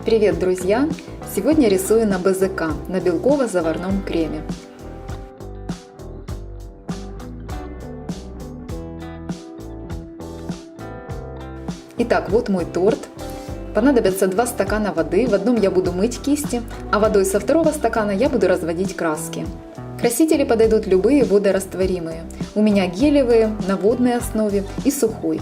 Привет, друзья! Сегодня рисую на БЗК, на белково-заварном креме. Итак, вот мой торт. Понадобятся 2 стакана воды, в одном я буду мыть кисти, а водой со второго стакана я буду разводить краски. Красители подойдут любые водорастворимые. У меня гелевые, на водной основе и сухой.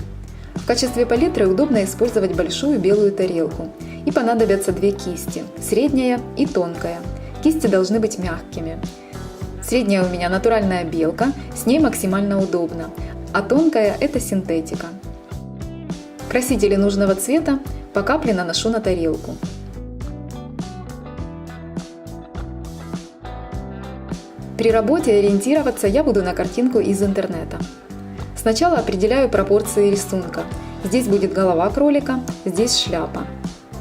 В качестве палитры удобно использовать большую белую тарелку. И понадобятся 2 кисти, средняя и тонкая. Кисти должны быть мягкими. Средняя у меня натуральная белка, с ней максимально удобно, а тонкая – это синтетика. Красители нужного цвета по капле наношу на тарелку. При работе ориентироваться я буду на картинку из интернета. Сначала определяю пропорции рисунка. Здесь будет голова кролика, здесь шляпа.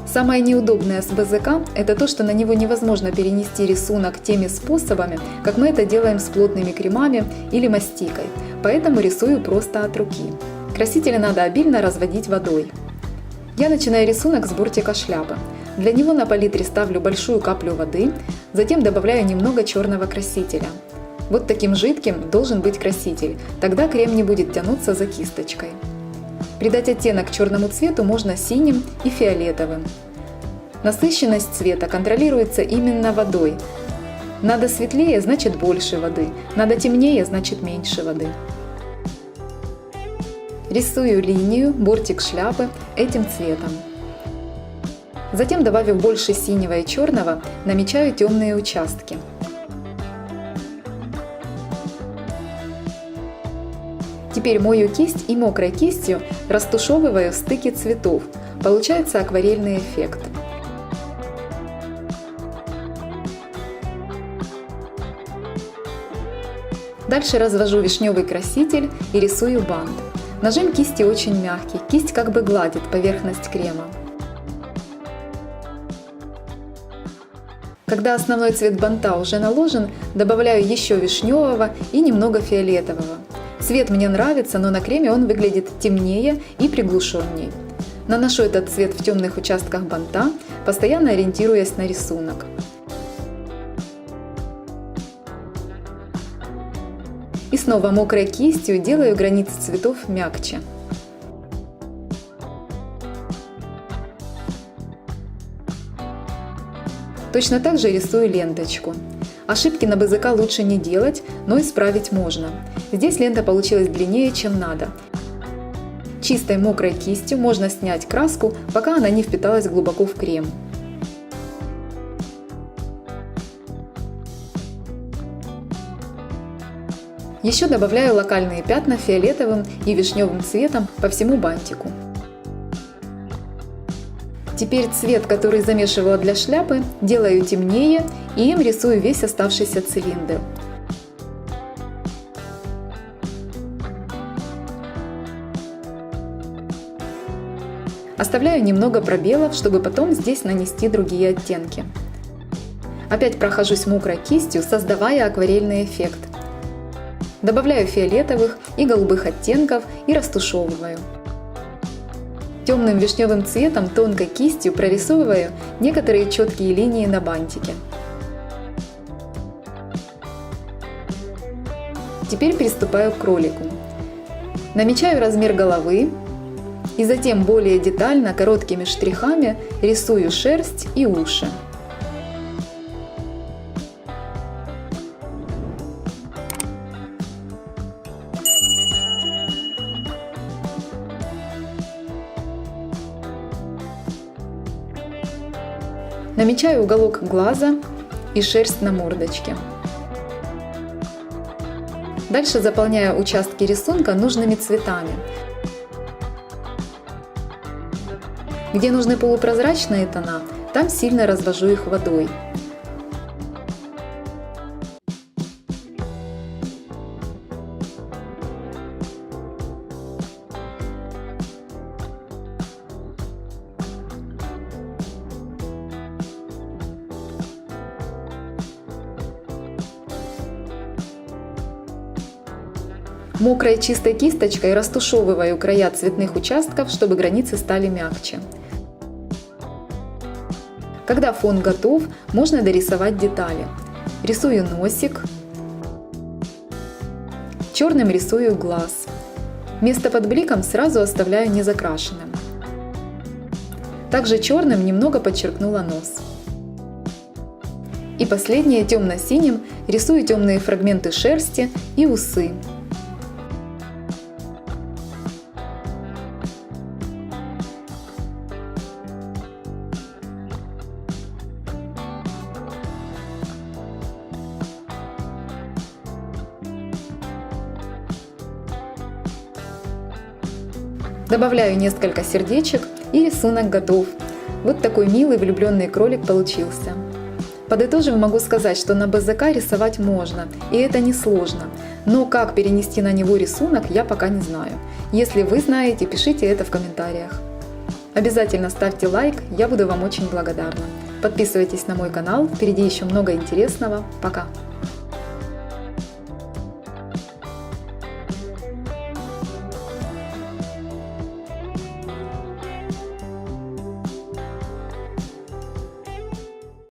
Самое неудобное с БЗК – это то, что на него невозможно перенести рисунок теми способами, как мы это делаем с плотными кремами или мастикой, поэтому рисую просто от руки. Красители надо обильно разводить водой. Я начинаю рисунок с бортика шляпы. Для него на палитре ставлю большую каплю воды, затем добавляю немного черного красителя. Вот таким жидким должен быть краситель, тогда крем не будет тянуться за кисточкой. Придать оттенок черному цвету можно синим и фиолетовым. Насыщенность цвета контролируется именно водой. Надо светлее, значит больше воды, надо темнее, значит меньше воды. Рисую линию, бортик шляпы этим цветом. Затем, добавив больше синего и черного, намечаю темные участки. Теперь мою кисть и мокрой кистью растушевываю стыки цветов. Получается акварельный эффект. Дальше развожу вишневый краситель и рисую бант. Нажим кисти очень мягкий, кисть как бы гладит поверхность крема. Когда основной цвет банта уже наложен, добавляю еще вишневого и немного фиолетового. Цвет мне нравится, но на креме он выглядит темнее и приглушенней. Наношу этот цвет в темных участках банта, постоянно ориентируясь на рисунок. И снова мокрой кистью делаю границы цветов мягче. Точно так же рисую ленточку. Ошибки на БЗК лучше не делать, но исправить можно. Здесь лента получилась длиннее, чем надо. Чистой мокрой кистью можно снять краску, пока она не впиталась глубоко в крем. Еще добавляю локальные пятна фиолетовым и вишневым цветом по всему бантику. Теперь цвет, который замешивала для шляпы, делаю темнее и им рисую весь оставшийся цилиндр. Оставляю немного пробелов, чтобы потом здесь нанести другие оттенки. Опять прохожусь мокрой кистью, создавая акварельный эффект. Добавляю фиолетовых и голубых оттенков и растушевываю. Темным вишневым цветом тонкой кистью прорисовываю некоторые четкие линии на бантике. Теперь приступаю к кролику. Намечаю размер головы и затем более детально короткими штрихами рисую шерсть и уши. Намечаю уголок глаза и шерсть на мордочке. Дальше заполняю участки рисунка нужными цветами. Где нужны полупрозрачные тона, там сильно развожу их водой. Мокрой чистой кисточкой растушевываю края цветных участков, чтобы границы стали мягче. Когда фон готов, можно дорисовать детали. Рисую носик, черным рисую глаз. Место под бликом сразу оставляю незакрашенным. Также черным немного подчеркнула нос. И последнее, темно-синим, рисую темные фрагменты шерсти и усы. Добавляю несколько сердечек и рисунок готов. Вот такой милый влюбленный кролик получился. Подытожив, могу сказать, что на БЗК рисовать можно, и это несложно. Но как перенести на него рисунок, я пока не знаю. Если вы знаете, пишите это в комментариях. Обязательно ставьте лайк, я буду вам очень благодарна. Подписывайтесь на мой канал, впереди еще много интересного. Пока!